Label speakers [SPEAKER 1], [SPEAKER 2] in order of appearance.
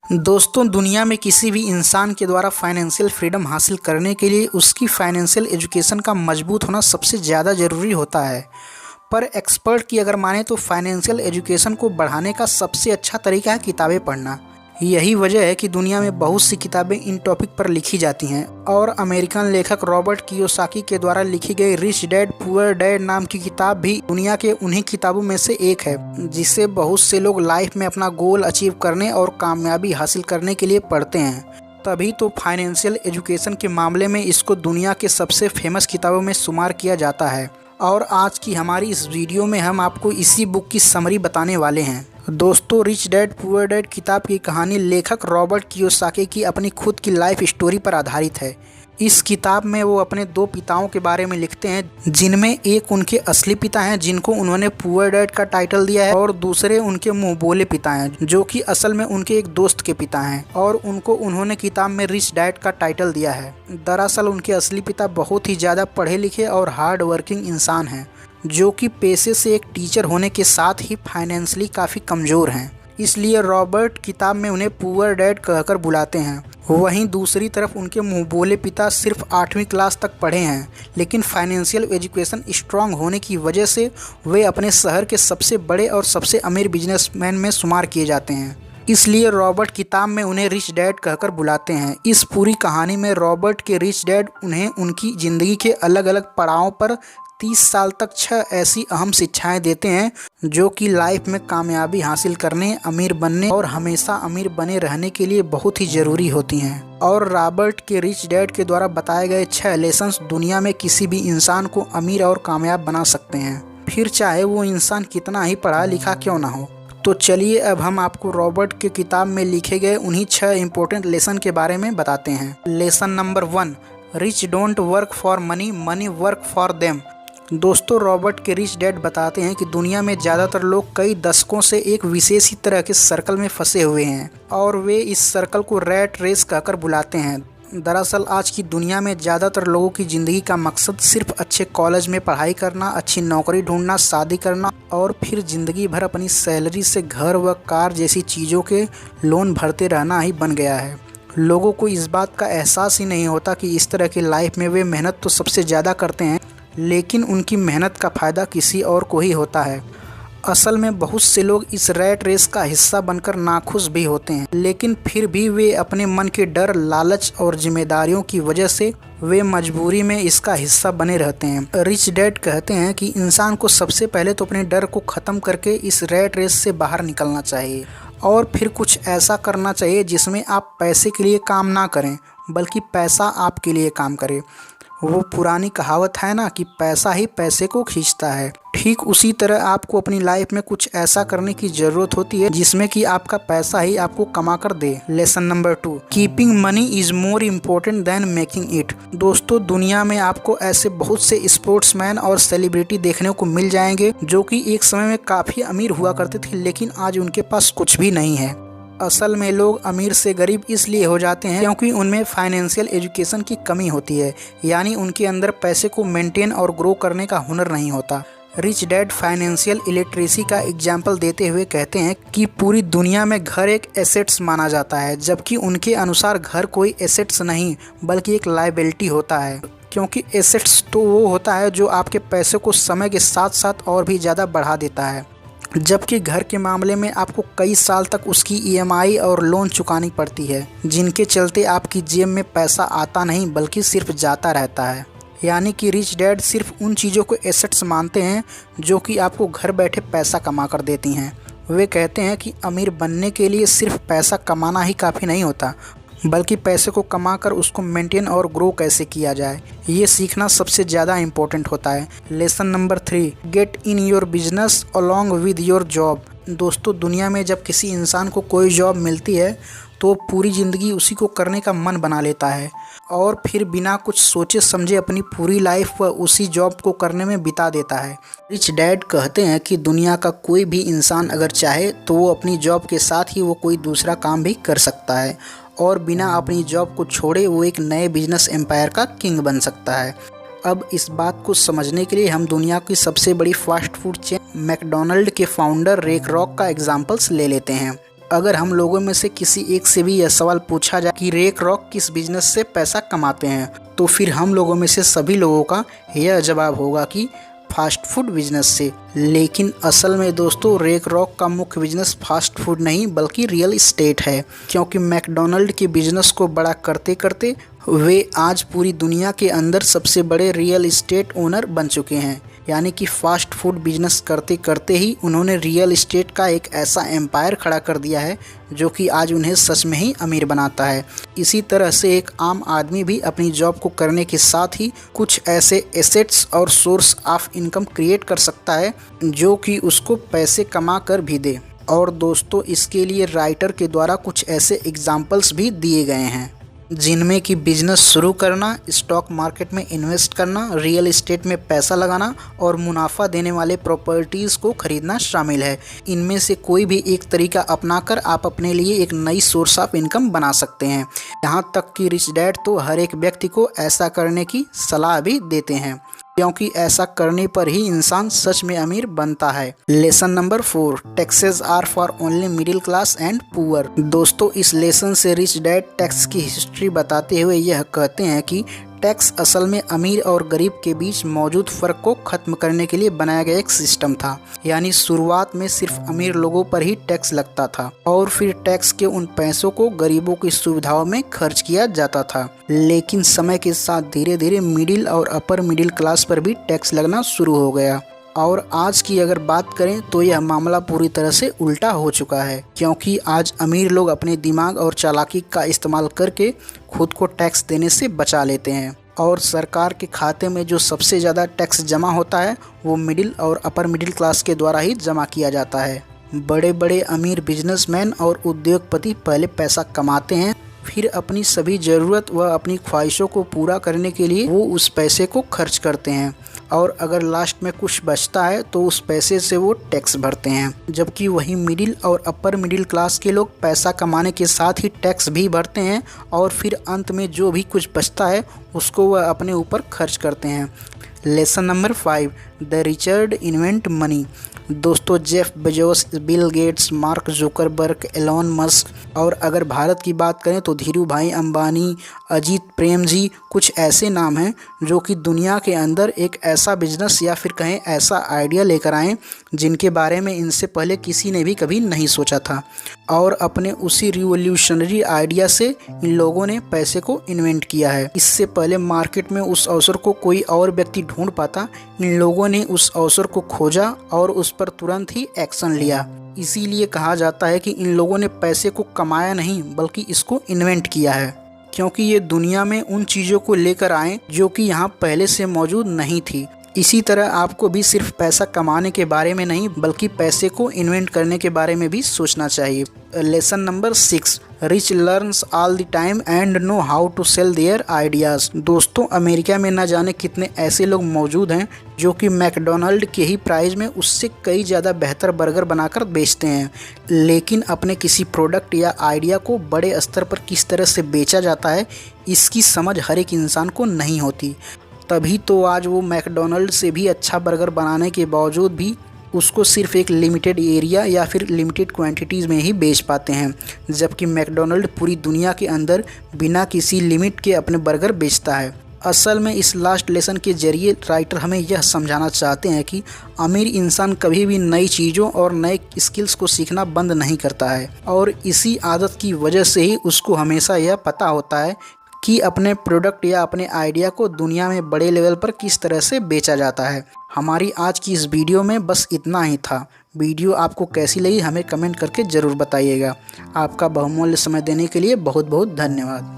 [SPEAKER 1] दोस्तों, दुनिया में किसी भी इंसान के द्वारा फाइनेंशियल फ्रीडम हासिल करने के लिए उसकी फाइनेंशियल एजुकेशन का मजबूत होना सबसे ज़्यादा ज़रूरी होता है। पर एक्सपर्ट की अगर माने तो फाइनेंशियल एजुकेशन को बढ़ाने का सबसे अच्छा तरीका है किताबें पढ़ना। यही वजह है कि दुनिया में बहुत सी किताबें इन टॉपिक पर लिखी जाती हैं और अमेरिकन लेखक रॉबर्ट कियोसाकी के द्वारा लिखी गई रिच डैड पुअर डैड नाम की किताब भी दुनिया के उन्हीं किताबों में से एक है जिसे बहुत से लोग लाइफ में अपना गोल अचीव करने और कामयाबी हासिल करने के लिए पढ़ते हैं। तभी तो फाइनेंशियल एजुकेशन के मामले में इसको दुनिया के सबसे फेमस किताबों में शुमार किया जाता है। और आज की हमारी इस वीडियो में हम आपको इसी बुक की समरी बताने वाले हैं। दोस्तों, रिच डैड पुअर डैड किताब की कहानी लेखक रॉबर्ट कियोसाकी की अपनी खुद की लाइफ स्टोरी पर आधारित है। इस किताब में वो अपने दो पिताओं के बारे में लिखते हैं, जिनमें एक उनके असली पिता हैं जिनको उन्होंने पुअर डैड का टाइटल दिया है और दूसरे उनके मुंह बोले पिता हैं जो कि असल में उनके एक दोस्त के पिता हैं और उनको उन्होंने किताब में रिच डैड का टाइटल दिया है। दरअसल उनके असली पिता बहुत ही ज़्यादा पढ़े लिखे और हार्ड वर्किंग इंसान हैं जो कि पेशे से एक टीचर होने के साथ ही फाइनेंशियली काफ़ी कमज़ोर हैं। इसलिए रॉबर्ट किताब में उन्हें पुअर डैड कहकर बुलाते हैं। वहीं दूसरी तरफ उनके मुंह बोले पिता सिर्फ 8वीं क्लास तक पढ़े हैं, लेकिन फाइनेंशियल एजुकेशन स्ट्रांग होने की वजह से वे अपने शहर के सबसे बड़े और सबसे अमीर बिजनेसमैन में शुमार किए जाते हैं। इसलिए रॉबर्ट किताब में उन्हें रिच डैड कहकर बुलाते हैं। इस पूरी कहानी में रॉबर्ट के रिच डैड उन्हें उनकी ज़िंदगी के अलग अलग पड़ावों पर 30 साल तक 6 ऐसी अहम शिक्षाएं देते हैं जो कि लाइफ में कामयाबी हासिल करने, अमीर बनने और हमेशा अमीर बने रहने के लिए बहुत ही ज़रूरी होती हैं। और रॉबर्ट के रिच डैड के द्वारा बताए गए 6 लेसन्स दुनिया में किसी भी इंसान को अमीर और कामयाब बना सकते हैं, फिर चाहे वो इंसान कितना ही पढ़ा लिखा क्यों ना हो। तो चलिए अब हम आपको रॉबर्ट के किताब में लिखे गए उन्हीं 6 इम्पोर्टेंट लेसन के बारे में बताते हैं। Lesson number 1, rich don't work for money, money work for them. दोस्तों, रॉबर्ट के रिच डैड बताते हैं कि दुनिया में ज़्यादातर लोग कई दशकों से एक विशेष ही तरह के सर्कल में फंसे हुए हैं और वे इस सर्कल को रैट रेस कहकर बुलाते हैं। दरअसल आज की दुनिया में ज़्यादातर लोगों की ज़िंदगी का मकसद सिर्फ अच्छे कॉलेज में पढ़ाई करना, अच्छी नौकरी ढूंढना, शादी करना और फिर ज़िंदगी भर अपनी सैलरी से घर व कार जैसी चीज़ों के लोन भरते रहना ही बन गया है। लोगों को इस बात का एहसास ही नहीं होता कि इस तरह की लाइफ में वे मेहनत तो सबसे ज़्यादा करते हैं, लेकिन उनकी मेहनत का फ़ायदा किसी और को ही होता है। असल में बहुत से लोग इस रैट रेस का हिस्सा बनकर नाखुश भी होते हैं, लेकिन फिर भी वे अपने मन के डर, लालच और जिम्मेदारियों की वजह से वे मजबूरी में इसका हिस्सा बने रहते हैं। रिच डैड कहते हैं कि इंसान को सबसे पहले तो अपने डर को ख़त्म करके इस रैट रेस से बाहर निकलना चाहिए और फिर कुछ ऐसा करना चाहिए जिसमें आप पैसे के लिए काम ना करें बल्कि पैसा आपके लिए काम करे। वो पुरानी कहावत है ना कि पैसा ही पैसे को खींचता है। ठीक उसी तरह आपको अपनी लाइफ में कुछ ऐसा करने की ज़रूरत होती है जिसमें कि आपका पैसा ही आपको कमा कर दे। Lesson number 2, keeping money is more important than making it. दोस्तों, दुनिया में आपको ऐसे बहुत से स्पोर्ट्समैन और सेलिब्रिटी देखने को मिल जाएंगे जो कि एक समय में काफ़ी अमीर हुआ करते थे, लेकिन आज उनके पास कुछ भी नहीं है। असल में लोग अमीर से गरीब इसलिए हो जाते हैं क्योंकि उनमें फाइनेंशियल एजुकेशन की कमी होती है, यानी उनके अंदर पैसे को मेंटेन और ग्रो करने का हुनर नहीं होता। रिच डैड फाइनेंशियल इलिटरेसी का एग्जाम्पल देते हुए कहते हैं कि पूरी दुनिया में घर एक एसेट्स माना जाता है, जबकि उनके अनुसार घर कोई एसेट्स नहीं बल्कि एक लायबिलिटी होता है, क्योंकि एसेट्स तो वो होता है जो आपके पैसे को समय के साथ साथ और भी ज़्यादा बढ़ा देता है, जबकि घर के मामले में आपको कई साल तक उसकी ईएमआई और लोन चुकानी पड़ती है, जिनके चलते आपकी जेब में पैसा आता नहीं बल्कि सिर्फ जाता रहता है। यानी कि रिच डैड सिर्फ उन चीज़ों को एसेट्स मानते हैं जो कि आपको घर बैठे पैसा कमा कर देती हैं। वे कहते हैं कि अमीर बनने के लिए सिर्फ पैसा कमाना ही काफ़ी नहीं होता, बल्कि पैसे को कमाकर उसको मेंटेन और ग्रो कैसे किया जाए, ये सीखना सबसे ज़्यादा इम्पोर्टेंट होता है। Lesson number 3, get in your business along with your job. दोस्तों, दुनिया में जब किसी इंसान को कोई जॉब मिलती है तो पूरी ज़िंदगी उसी को करने का मन बना लेता है और फिर बिना कुछ सोचे समझे अपनी पूरी लाइफ उसी जॉब को करने में बिता देता है। रिच डैड कहते हैं कि दुनिया का कोई भी इंसान अगर चाहे तो वो अपनी जॉब के साथ ही वो कोई दूसरा काम भी कर सकता है और बिना अपनी जॉब को छोड़े वो एक नए बिजनेस एम्पायर का किंग बन सकता है। अब इस बात को समझने के लिए हम दुनिया की सबसे बड़ी फास्ट फूड चेन मैकडोनल्ड के फाउंडर रे क्रॉक का एग्जाम्पल्स ले लेते हैं। अगर हम लोगों में से किसी एक से भी यह सवाल पूछा जाए कि रे क्रॉक किस बिजनेस से पैसा कमाते हैं, तो फिर हम लोगों में से सभी लोगों का यह जवाब होगा कि फास्ट फूड बिजनेस से। लेकिन असल में दोस्तों, रे क्रॉक का मुख्य बिजनेस फास्ट फूड नहीं बल्कि रियल इस्टेट है, क्योंकि मैकडोनल्ड के बिजनेस को बड़ा करते करते वे आज पूरी दुनिया के अंदर सबसे बड़े रियल इस्टेट ओनर बन चुके हैं। यानी कि फास्ट फूड बिजनेस करते करते ही उन्होंने रियल इस्टेट का एक ऐसा एम्पायर खड़ा कर दिया है जो कि आज उन्हें सच में ही अमीर बनाता है। इसी तरह से एक आम आदमी भी अपनी जॉब को करने के साथ ही कुछ ऐसे एसेट्स और सोर्स ऑफ इनकम क्रिएट कर सकता है जो कि उसको पैसे कमा कर भी दे। और दोस्तों, इसके लिए राइटर के द्वारा कुछ ऐसे एग्जाम्पल्स भी दिए गए हैं जिनमें कि बिजनेस शुरू करना, स्टॉक मार्केट में इन्वेस्ट करना, रियल एस्टेट में पैसा लगाना और मुनाफा देने वाले प्रॉपर्टीज़ को खरीदना शामिल है। इनमें से कोई भी एक तरीका अपनाकर आप अपने लिए एक नई सोर्स ऑफ इनकम बना सकते हैं। यहाँ तक कि रिच डैड तो हर एक व्यक्ति को ऐसा करने की सलाह भी देते हैं, क्योंकि ऐसा करने पर ही इंसान सच में अमीर बनता है। Lesson number 4, taxes are for only middle class and poor. दोस्तों, इस लेसन से रिच डैड टैक्स की हिस्ट्री बताते हुए यह कहते हैं कि टैक्स असल में अमीर और गरीब के बीच मौजूद फ़र्क को ख़त्म करने के लिए बनाया गया एक सिस्टम था। यानी शुरुआत में सिर्फ अमीर लोगों पर ही टैक्स लगता था और फिर टैक्स के उन पैसों को गरीबों की सुविधाओं में खर्च किया जाता था। लेकिन समय के साथ धीरे धीरे मिडिल और अपर मिडिल क्लास पर भी टैक्स लगना शुरू हो गया। और आज की अगर बात करें तो यह मामला पूरी तरह से उल्टा हो चुका है, क्योंकि आज अमीर लोग अपने दिमाग और चालाकी का इस्तेमाल करके खुद को टैक्स देने से बचा लेते हैं और सरकार के खाते में जो सबसे ज़्यादा टैक्स जमा होता है वो मिडिल और अपर मिडिल क्लास के द्वारा ही जमा किया जाता है। बड़े बड़े अमीर बिजनेसमैन और उद्योगपति पहले पैसा कमाते हैं, फिर अपनी सभी ज़रूरत व अपनी ख्वाहिशों को पूरा करने के लिए वो उस पैसे को खर्च करते हैं और अगर लास्ट में कुछ बचता है तो उस पैसे से वो टैक्स भरते हैं। जबकि वही मिडिल और अपर मिडिल क्लास के लोग पैसा कमाने के साथ ही टैक्स भी भरते हैं और फिर अंत में जो भी कुछ बचता है उसको वह अपने ऊपर खर्च करते हैं। Lesson number 5, the rich invent money. दोस्तों, Jeff Bezos, Bill Gates, Mark Zuckerberg, Elon Musk और अगर भारत की बात करें तो धीरू भाई अंबानी, अजीत प्रेम जी कुछ ऐसे नाम हैं जो कि दुनिया के अंदर एक ऐसा बिजनेस या फिर कहें ऐसा आइडिया लेकर आए जिनके बारे में इनसे पहले किसी ने भी कभी नहीं सोचा था और अपने उसी रिवोल्यूशनरी आइडिया से इन लोगों ने पैसे को इन्वेंट किया है। इससे पहले मार्केट में उस अवसर को कोई और व्यक्ति ढूंढ पाता, इन लोगों ने उस अवसर को खोजा और उस पर तुरंत ही एक्शन लिया। इसीलिए कहा जाता है कि इन लोगों ने पैसे को कमाया नहीं बल्कि इसको इन्वेंट किया है, क्योंकि ये दुनिया में उन चीज़ों को लेकर आए जो कि यहाँ पहले से मौजूद नहीं थी। इसी तरह आपको भी सिर्फ पैसा कमाने के बारे में नहीं बल्कि पैसे को इन्वेंट करने के बारे में भी सोचना चाहिए। Lesson number 6, rich learns all the time and know how to sell their ideas. दोस्तों, अमेरिका में न जाने कितने ऐसे लोग मौजूद हैं जो कि मैकडोनल्ड के ही प्राइस में उससे कई ज़्यादा बेहतर बर्गर बनाकर बेचते हैं, लेकिन अपने किसी प्रोडक्ट या आइडिया को बड़े स्तर पर किस तरह से बेचा जाता है इसकी समझ हर एक इंसान को नहीं होती। तभी तो आज वो मैकडोनल्ड से भी अच्छा बर्गर बनाने के बावजूद भी उसको सिर्फ एक लिमिटेड एरिया या फिर लिमिटेड क्वांटिटीज़ में ही बेच पाते हैं, जबकि मैकडोनल्ड पूरी दुनिया के अंदर बिना किसी लिमिट के अपने बर्गर बेचता है। असल में इस लास्ट लेसन के जरिए राइटर हमें यह समझाना चाहते हैं कि अमीर इंसान कभी भी नई चीज़ों और नए स्किल्स को सीखना बंद नहीं करता है और इसी आदत की वजह से ही उसको हमेशा यह पता होता है कि अपने प्रोडक्ट या अपने आइडिया को दुनिया में बड़े लेवल पर किस तरह से बेचा जाता है। हमारी आज की इस वीडियो में बस इतना ही था। वीडियो आपको कैसी लगी हमें कमेंट करके ज़रूर बताइएगा। आपका बहुमूल्य समय देने के लिए बहुत बहुत धन्यवाद।